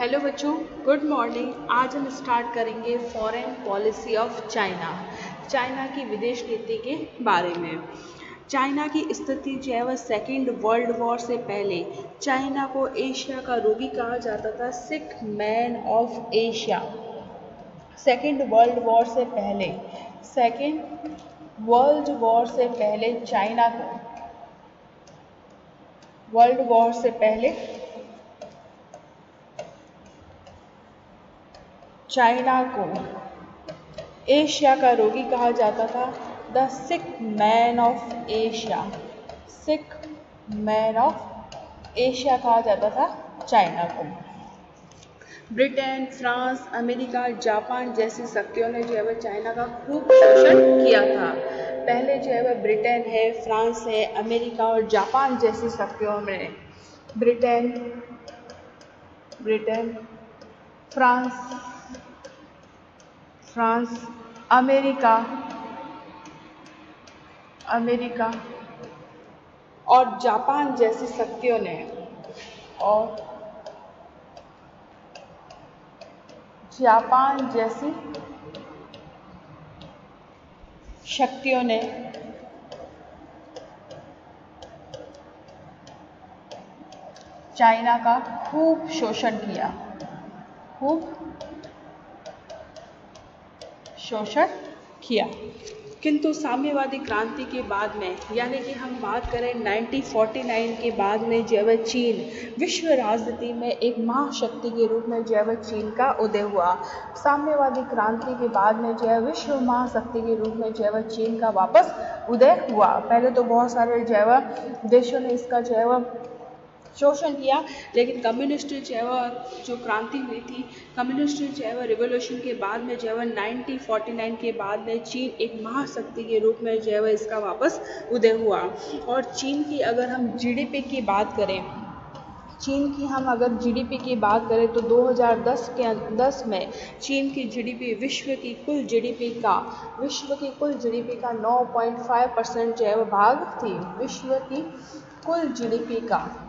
Hello बच्चों, good morning. आज हम स्टार्ट करेंगे foreign policy of China. China की विदेश नीति के बारे में। चाइना की स्थिति जो है वह सेकेंड वर्ल्ड वॉर से पहले चाइना को एशिया का रोगी कहा जाता था, सिक man of Asia. Second world war से पहले चाइना को वर्ल्ड वॉर से पहले चाइना को एशिया का रोगी कहा जाता था, the sick man of Asia. Sick man of Asia कहा जाता था चाइना को। ब्रिटेन, फ्रांस, अमेरिका, जापान जैसी शक्तियों ने जो है वह चाइना का खूब शोषण किया था। पहले जो है वह ब्रिटेन है, फ्रांस है, अमेरिका और जापान जैसी शक्तियों ने ब्रिटेन, फ्रांस, अमेरिका और जापान जैसी शक्तियों ने चाइना का खूब शोषण किया। किंतु साम्यवादी क्रांति के बाद में, यानी कि हम बात करें 1949 के बाद में जो है चीन विश्व राजनीति में एक महाशक्ति के रूप में जो है चीन का उदय हुआ। साम्यवादी क्रांति के बाद में जो है विश्व महाशक्ति के रूप में जो है चीन का वापस उदय हुआ। पहले तो बहुत सारे जो है देशों ने इसका जो है शोषण किया, लेकिन कम्युनिस्ट जो क्रांति हुई थी, कम्युनिस्ट रिवोल्यूशन के बाद में 1949 के बाद में चीन एक महाशक्ति के रूप में इसका वापस उदय हुआ। और चीन की अगर हम जीडीपी की बात करें, अगर जीडीपी की बात करें तो 2010 में चीन की जीडीपी विश्व की कुल जीडीपी का 9.5% भाग थी। विश्व की कुल जीडीपी का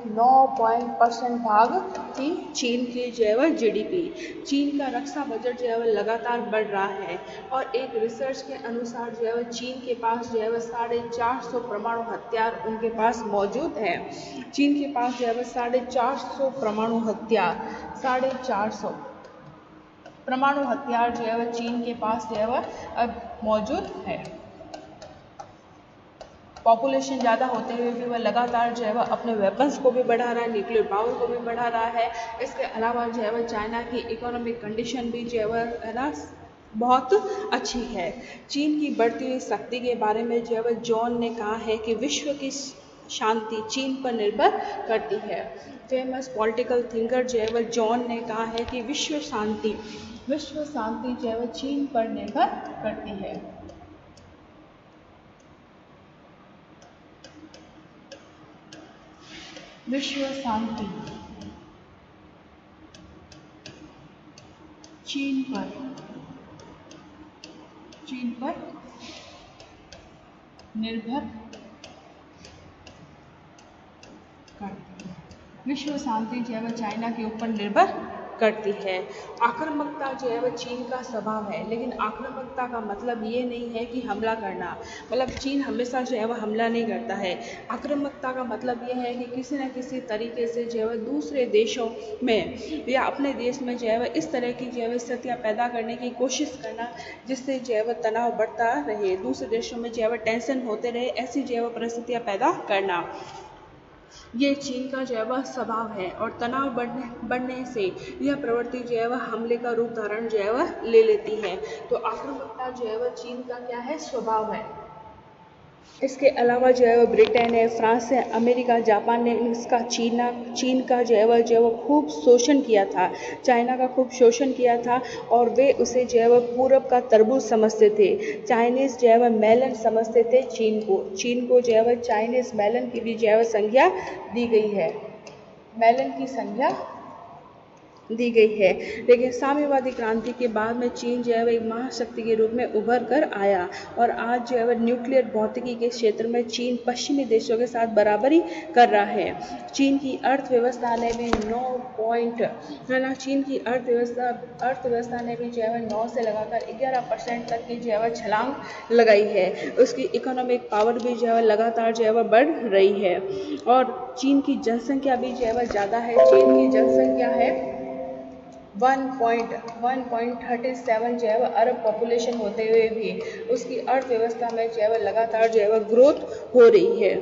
9% भाग थी चीन की जीडीपी। चीन का रक्षा बजट लगातार बढ़ रहा है और एक रिसर्च के अनुसार चीन के पास 450 परमाणु हथियार उनके पास मौजूद है। चीन के पास 450 परमाणु हथियार चीन के पास अब मौजूद है। पॉपुलेशन ज़्यादा होते हुए भी वह लगातार अपने वेपन्स को भी बढ़ा रहा है, न्यूक्लियर पावर को भी बढ़ा रहा है। इसके अलावा चाइना की इकोनॉमिक कंडीशन भी बहुत अच्छी है। चीन की बढ़ती हुई शक्ति के बारे में जॉन ने कहा है कि विश्व की शांति चीन पर निर्भर करती है। फेमस पॉलिटिकल थिंकर जॉन ने कहा है कि विश्व शांति चीन पर निर्भर करती है। विश्व शांति चीन पर निर्भर करती है। विश्व शांति चाइना के ऊपर निर्भर करती है। आक्रामकता चीन का स्वभाव है, लेकिन आक्रामकता का मतलब ये नहीं है कि हमला करना। मतलब चीन हमेशा हमला नहीं करता है। आक्रामकता का मतलब ये है कि किसी न किसी तरीके से दूसरे देशों में या अपने देश में इस तरह की स्थितियाँ पैदा करने की कोशिश करना, जिससे तनाव बढ़ता रहे, दूसरे देशों में टेंशन होते रहे, ऐसी परिस्थितियाँ पैदा करना, ये चीन का स्वभाव है। और तनाव बढ़ने से यह प्रवृत्ति हमले का रूप धारण ले लेती है। तो आक्रामकता चीन का क्या है, स्वभाव है। इसके अलावा ब्रिटेन है, फ्रांस है, अमेरिका, जापान ने इसका चीन का खूब शोषण किया था, चाइना का खूब शोषण किया था। और वे उसे पूरब का तरबूज समझते थे। चाइनीज मेलन समझते थे चीन को चाइनीज मेलन की भी संज्ञा दी गई है। मेलन की संज्ञा दी गई है। लेकिन साम्यवादी क्रांति के बाद में चीन जो है वह एक महाशक्ति के रूप में उभर कर आया और आज जो है वह न्यूक्लियर भौतिकी के क्षेत्र में चीन पश्चिमी देशों के साथ बराबरी कर रहा है। चीन की अर्थव्यवस्था ने भी 9 पॉइंट है ना, चीन की अर्थव्यवस्था ने भी जो है 9 से लगाकर 11% तक की जो है छलांग लगाई है। उसकी इकोनॉमिक पावर भी जो है लगातार जो है बढ़ रही है और चीन की जनसंख्या भी जो है ज़्यादा है। चीन की जनसंख्या है 1.37 जो है अरब पॉपुलेशन होते हुए भी उसकी अर्थव्यवस्था में जो है लगातार जो है ग्रोथ हो रही है,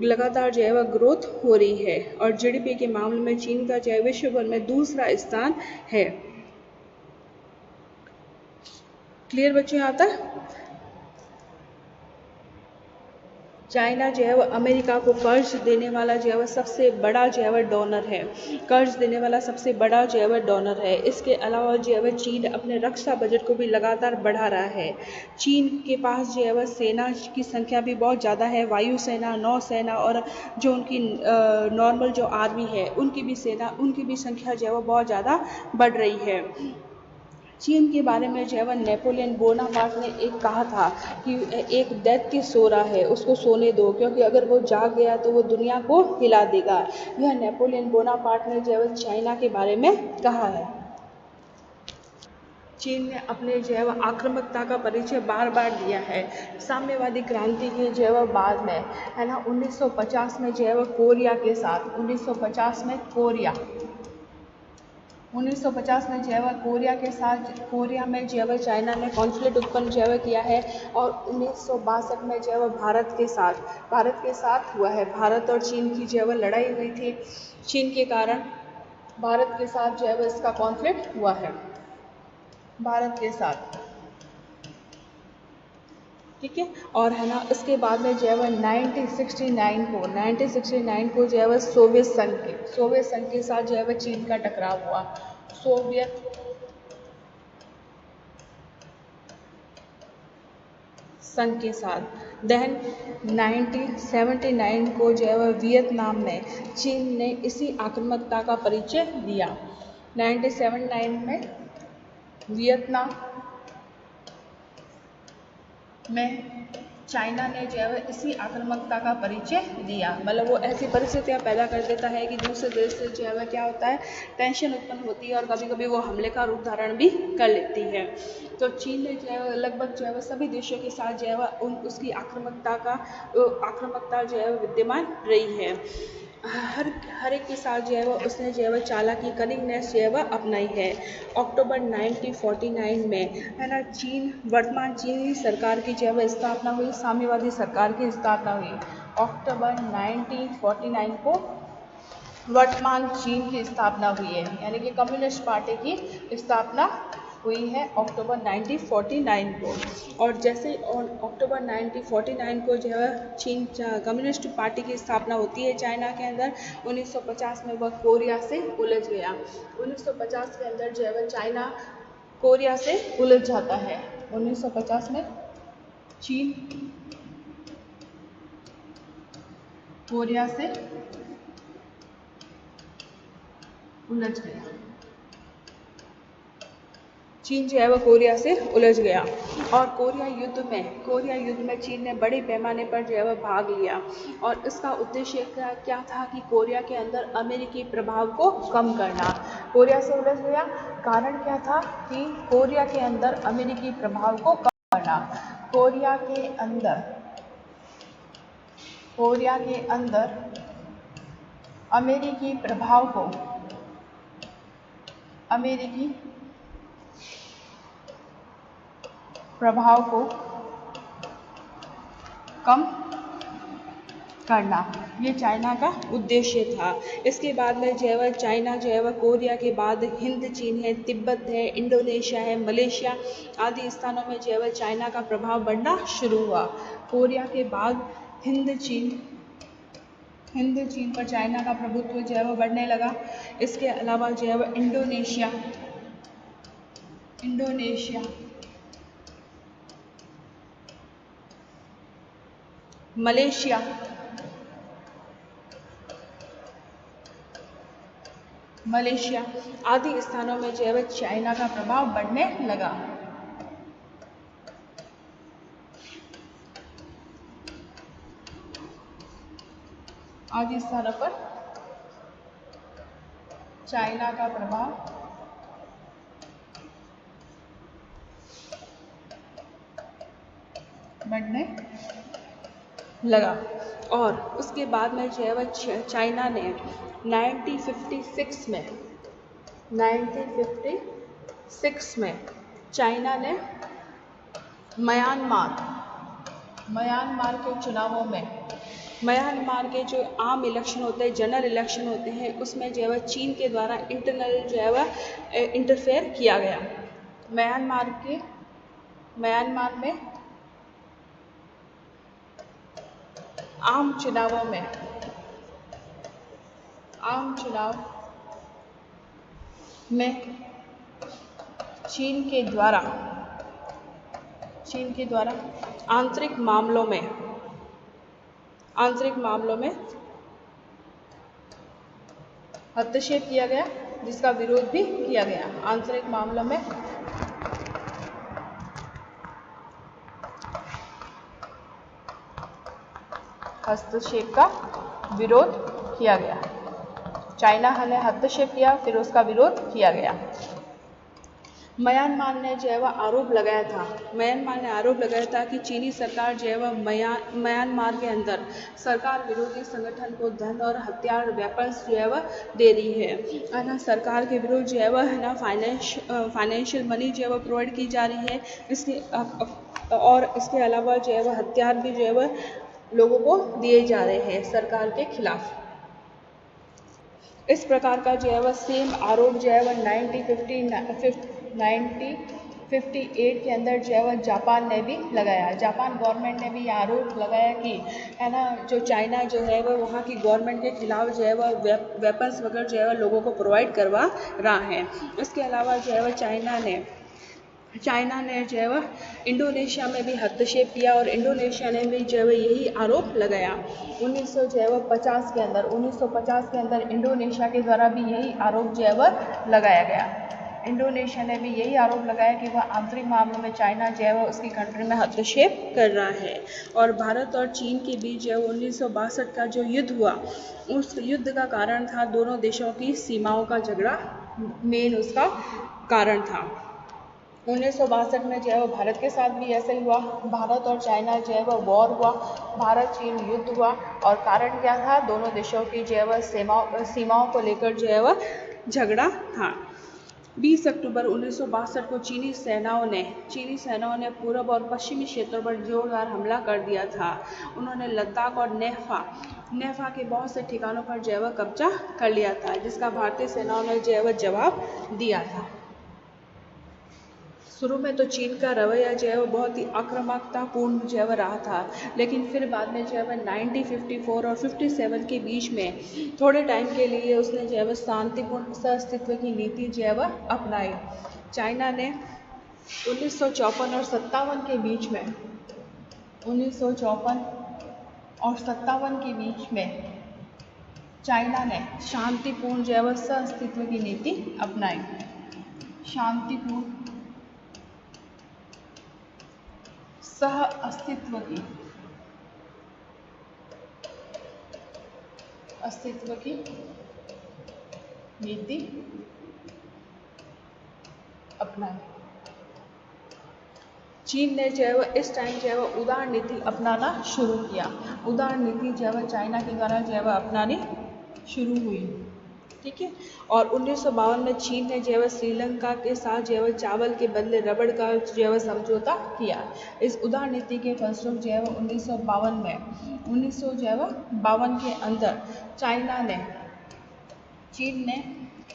लगातार जो है ग्रोथ हो रही है और जीडीपी के मामले में चीन का जो है विश्व भर में दूसरा स्थान है। क्लियर बच्चों यहाँ तक? चाइना जो है वो अमेरिका को कर्ज देने वाला जो है वो सबसे बड़ा जो है वो डोनर है, कर्ज देने वाला सबसे बड़ा जो है वो डोनर है। इसके अलावा जो है वो चीन अपने रक्षा बजट को भी लगातार बढ़ा रहा है। चीन के पास जो है वो सेना की संख्या भी बहुत ज़्यादा है, वायुसेना, नौसेना और जो उनकी नॉर्मल जो आर्मी है उनकी भी संख्या जो है वो बहुत ज़्यादा बढ़ रही है। चीन के बारे में जो है नेपोलियन बोनापार्ट ने एक कहा था कि एक दैत्य सो रहा है, उसको सोने दो, क्योंकि अगर वो जाग गया तो वो दुनिया को हिला देगा। यह नेपोलियन बोनापार्ट ने जो है चाइना के बारे में कहा है। चीन ने अपने जो है आक्रामकता का परिचय बार बार दिया है। साम्यवादी क्रांति के जो है बाद में है ना 1950 में जो है कोरिया के साथ 1950 में 1950 में जो है कोरिया में जो है चाइना ने कॉन्फ्लिक्ट उत्पन्न जो है किया है और 1962 में जो है भारत के साथ हुआ है। भारत और चीन की जो है लड़ाई हुई थी। चीन के कारण भारत के साथ जो है इसका कॉन्फ्लिक्ट हुआ है, भारत के साथ, ठीक है। और है ना इसके बाद में जो है 1969 को जो है सोवियत संघ के साथ जो है चीन का टकराव हुआ। सोवियत संघ के साथ देन 1979 को जो है वियतनाम में चीन ने इसी आक्रामकता का परिचय दिया। 1979 में वियतनाम में चाइना ने जो है इसी आक्रामकता का परिचय दिया। मतलब वो ऐसी परिस्थितियां पैदा कर देता है कि दूसरे देश से जो है क्या होता है, टेंशन उत्पन्न होती है और कभी कभी वो हमले का रूप धारण भी कर लेती है। तो चीन ने जो है लगभग जो है सभी देशों के साथ जो है उसकी आक्रामकता जो है विद्यमान रही है। हर एक के साथ जो है उसने जो है चालाकी, कनिंगनेस जो है अपनाई है। अक्टूबर 1949 में है ना वर्तमान चीनी सरकार की जो है स्थापना हुई, साम्यवादी सरकार की स्थापना हुई। अक्टूबर 1949 को वर्तमान चीन की स्थापना हुई है, यानी कि कम्युनिस्ट पार्टी की स्थापना हुई है अक्टूबर 1949 को। और जैसे अक्टूबर 1949 को जो है चीन कम्युनिस्ट पार्टी की स्थापना होती है चाइना के अंदर, 1950 में वह कोरिया से उलझ गया। 1950 के अंदर जो है चाइना कोरिया से उलझ जाता है। 1950 में चीन कोरिया से उलझ गया। चीन जो है वो कोरिया से उलझ गया और कोरिया युद्ध में चीन ने बड़े पैमाने पर जो है वो भाग लिया और इसका उद्देश्य क्या था कि कोरिया के अंदर अमेरिकी प्रभाव को कम करना। कोरिया से उलझ गया, कारण क्या था कि कोरिया के अंदर अमेरिकी प्रभाव को कम करना। कोरिया के अंदर अमेरिकी प्रभाव को कम करना, ये चाइना का उद्देश्य था। इसके बाद में जो है चाइना जो है कोरिया के बाद हिंद चीन है, तिब्बत है, इंडोनेशिया है, मलेशिया आदि स्थानों में जो है चाइना का प्रभाव बढ़ना शुरू हुआ। कोरिया के बाद हिंद चीन पर चाइना का प्रभुत्व जो है वो बढ़ने लगा। इसके अलावा जो है इंडोनेशिया, मलेशिया आदि स्थानों में जो है चाइना का प्रभाव बढ़ने लगा। आदि स्थानों पर चाइना का प्रभाव बढ़ने लगा। और उसके बाद में जो है चाइना ने 1956 में चाइना ने म्यांमार के चुनावों में म्यांमार के जो आम इलेक्शन होते हैं, जनरल इलेक्शन होते हैं, उसमें जो है चीन के द्वारा इंटरनल जो है इंटरफेयर किया गया। म्यांमार में आम चुनाव में चीन के द्वारा आंतरिक मामलों में हस्तक्षेप किया गया, जिसका विरोध भी किया गया। आंतरिक मामलों में हस्तक्षेप का विरोध किया गया। चाइना ने हस्तक्षेप किया, फिर उसका विरोध किया गया। म्यांमार ने जो है आरोप लगाया था कि चीनी सरकार जो है म्यांमार के अंदर सरकार विरोधी संगठन को धन और हथियार वेपन्स जो है दे रही है ना। सरकार के विरुद्ध जो है ना फाइनेंशियल मनी जो है प्रोवाइड की जा रही है। इसके अलावा जो है हथियार भी जो है लोगों को दिए जा रहे हैं सरकार के खिलाफ। इस प्रकार का जो है सेम आरोप जो है 1958 के अंदर जो है जापान ने भी लगाया। जापान गवर्नमेंट ने भी आरोप लगाया कि है ना, जो चाइना जो है वहाँ की गवर्नमेंट के खिलाफ जो है वेपन्स वगैरह जो है लोगों को प्रोवाइड करवा रहा है। इसके अलावा जो है चाइना ने जो है इंडोनेशिया में भी हस्तक्षेप किया और इंडोनेशिया ने भी जो है यही आरोप लगाया। 1950 के अंदर इंडोनेशिया के द्वारा भी यही आरोप जो है लगाया गया। इंडोनेशिया ने भी यही आरोप लगाया कि वह आंतरिक मामलों में चाइना जो है उसकी कंट्री में हस्तक्षेप कर रहा है। और भारत और चीन के बीच जो 1962 का जो युद्ध हुआ, उस युद्ध का कारण था दोनों देशों की सीमाओं का झगड़ा, मेन उसका कारण था। 1962 में जो है भारत के साथ भी ऐसा ही हुआ। भारत और चाइना जो है वॉर हुआ, भारत चीन युद्ध हुआ। और कारण क्या था? दोनों देशों की जो है सीमाओं को लेकर जो है झगड़ा था। 20 अक्टूबर 1962 को चीनी सेनाओं ने पूर्व और पश्चिमी क्षेत्रों पर जोरदार हमला कर दिया था। उन्होंने लद्दाख और नेफा के बहुत से ठिकानों पर जो है कब्जा कर लिया था, जिसका भारतीय सेनाओं ने जो है जवाब दिया था। शुरू में तो चीन का रवैया जो है बहुत ही आक्रामकतापूर्ण जो है रहा था, लेकिन फिर बाद में जो है 1954 और 57 के बीच में थोड़े टाइम के लिए उसने जो है शांतिपूर्ण सहअस्तित्व की नीति जो है अपनाई। चाइना ने 1954 और 57 के बीच में 1954 और 57 के बीच में चाइना ने शांतिपूर्ण जो है सहअस्तित्व की नीति अपनाई। शांतिपूर्ण सह अस्तित्व की नीति अपनाई। चीन ने जो है इस टाइम जो है उदार नीति अपनाना शुरू किया। उदार नीति जो है चाइना के द्वारा जो है अपनानी शुरू हुई, ठीक है। और 1952 में चीन ने जो है श्रीलंका के साथ जो है चावल के बदले रबड़ का जो है समझौता किया। इस उदार नीति के फलस्वरूप जो है 1952 के अंदर चीन ने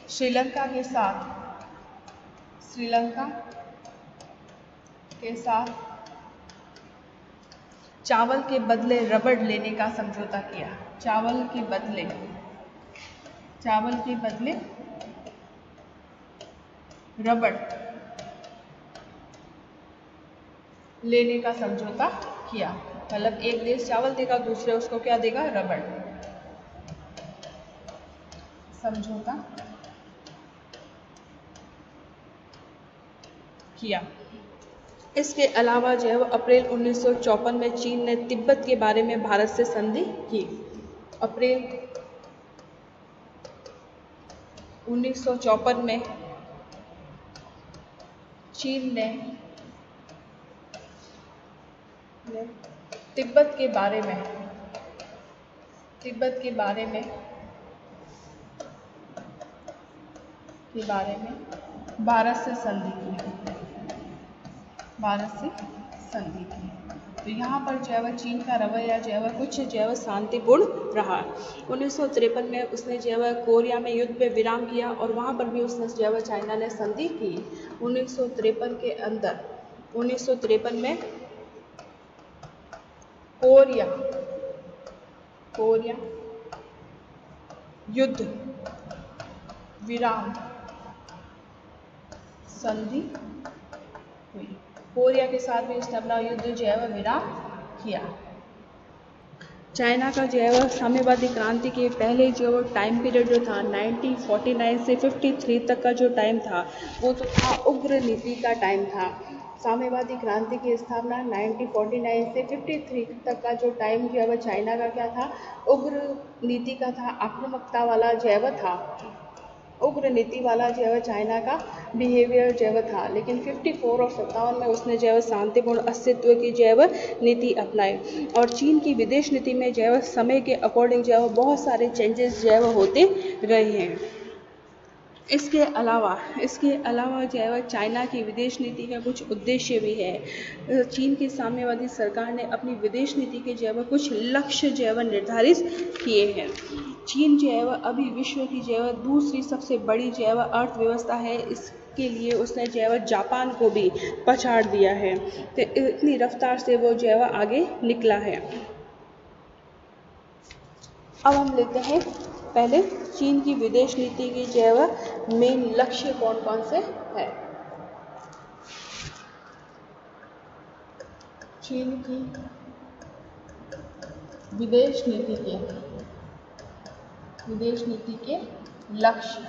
श्रीलंका के साथ चावल के बदले रबड़ लेने का समझौता किया। चावल के बदले रबड़ लेने का समझौता किया। मतलब एक देश चावल देगा, दूसरे उसको क्या देगा? रबड़। समझौता किया। इसके अलावा जो है वो अप्रैल 1954 में चीन ने तिब्बत के बारे में भारत से संधि की। अप्रैल 1954 में चीन ने तिब्बत के बारे में भारत से संधि की। तो यहाँ पर जो है वह चीन का रवैया जो है वह कुछ जो है वह शांतिपूर्ण रहा। 1953 में उसने जो है वह कोरिया में युद्ध पे विराम किया और वहाँ पर भी उसने जो है वह चाइना ने संधि की। 1953 में कोरिया युद्ध विराम संधि हुई। कोरिया के साथ भी उसने अपना युद्ध जो है वह विराम किया। चाइना का जो है वह साम्यवादी क्रांति के पहले जो टाइम पीरियड जो था 1949 से 53 तक का जो टाइम था वो तो था उग्र नीति का टाइम था। साम्यवादी क्रांति की स्थापना 1949 से 53 तक का जो टाइम जो है वह चाइना का क्या था, उग्र नीति का था, आक्रामकता वाला जो है वह था, उग्र नीति वाला जो है चाइना का बिहेवियर जो है था। लेकिन 54 और 57 में उसने जो है शांतिपूर्ण अस्तित्व की जो है नीति अपनाई और चीन की विदेश नीति में जो है समय के अकॉर्डिंग जो है बहुत सारे चेंजेस जो है होते रहे हैं। इसके अलावा जो है चाइना की विदेश नीति का कुछ उद्देश्य भी है। चीन की साम्यवादी सरकार ने अपनी विदेश नीति के जो है कुछ लक्ष्य जो है निर्धारित किए हैं। चीन जो है अभी विश्व की जो है दूसरी सबसे बड़ी जो है अर्थव्यवस्था है। इसके लिए उसने जो है जापान को भी पछाड़ दिया है। तो इतनी रफ्तार से वो जो है आगे निकला है। अब हम लेते हैं पहले चीन की विदेश नीति की जो है मेन लक्ष्य कौन कौन से हैं। चीन की विदेश नीति के लक्ष्य।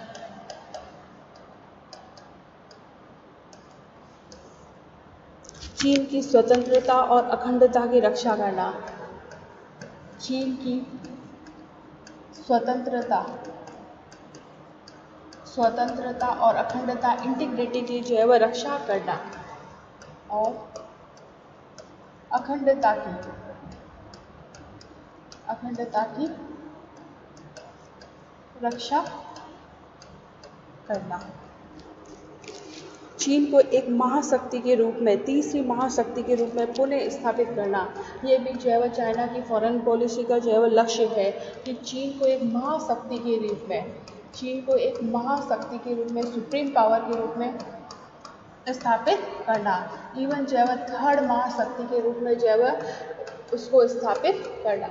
चीन की स्वतंत्रता और अखंडता की रक्षा करना। चीन की स्वतंत्रता और अखंडता इंटीग्रिटी की जो है वह रक्षा करना और अखंडता की रक्षा करना। चीन को एक महाशक्ति के रूप में, तीसरी महाशक्ति के रूप में पुनः स्थापित करना, ये भी जो है चाइना की फॉरेन पॉलिसी का जो है लक्ष्य है कि चीन को एक महाशक्ति के रूप में सुप्रीम पावर के रूप में स्थापित करना। इवन जो है थर्ड महाशक्ति के रूप में जो है उसको स्थापित करना,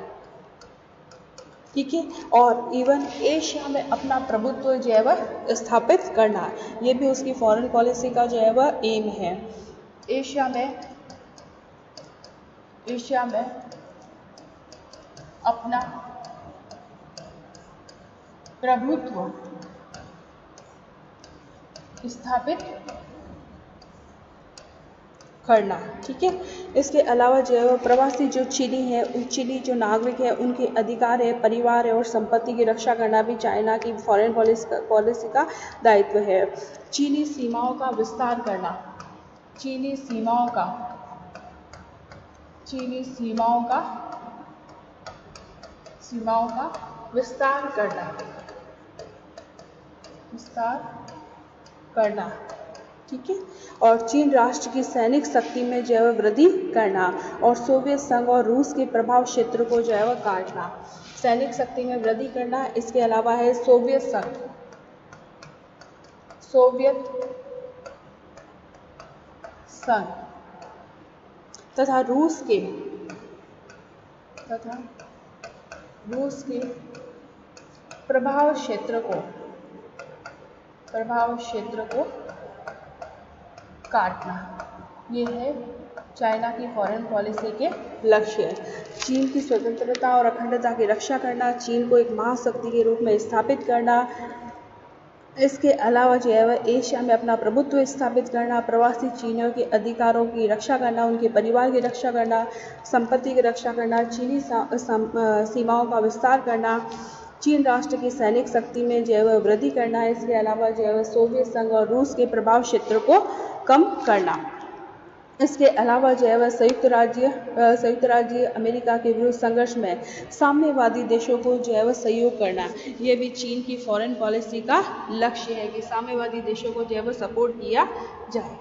ठीक है। और इवन एशिया में अपना प्रभुत्व जो है वह स्थापित करना, ये भी उसकी फॉरेन पॉलिसी का जो है वह एम है। एशिया में अपना प्रभुत्व स्थापित करना, ठीक है। इसके अलावा जो है प्रवासी जो चिली जो नागरिक है उनके अधिकार है, परिवार है और संपत्ति की रक्षा करना भी चाइना की फॉरेन पॉलिसी का दायित्व है। चीनी सीमाओं का विस्तार करना। चीनी सीमाओं का विस्तार करना, ठीक है। और चीन राष्ट्र की सैनिक शक्ति में जो है वृद्धि करना और सोवियत संघ और रूस के प्रभाव क्षेत्र को जो है वह काटना। सैनिक शक्ति में वृद्धि करना। इसके अलावा है सोवियत संघ तथा रूस के प्रभाव क्षेत्र को काटना। ये है चाइना की फॉरेन पॉलिसी के लक्ष्य। चीन की स्वतंत्रता और अखंडता की रक्षा करना, चीन को एक महाशक्ति के रूप में स्थापित करना, इसके अलावा जो है वह एशिया में अपना प्रभुत्व स्थापित करना, प्रवासी चीनियों के अधिकारों की रक्षा करना, उनके परिवार की रक्षा करना, संपत्ति की रक्षा करना, चीनी सीमाओं का विस्तार करना, चीन राष्ट्र की सैनिक शक्ति में जो है वह वृद्धि करना। इसके अलावा जो है वह सोवियत संघ और रूस के प्रभाव क्षेत्र को कम करना। इसके अलावा जो है वह संयुक्त राज्य अमेरिका के विरुद्ध संघर्ष में साम्यवादी देशों को जो है वह सहयोग करना। यह भी चीन की फॉरेन पॉलिसी का लक्ष्य है कि साम्यवादी देशों को जो है वह सपोर्ट किया जाए।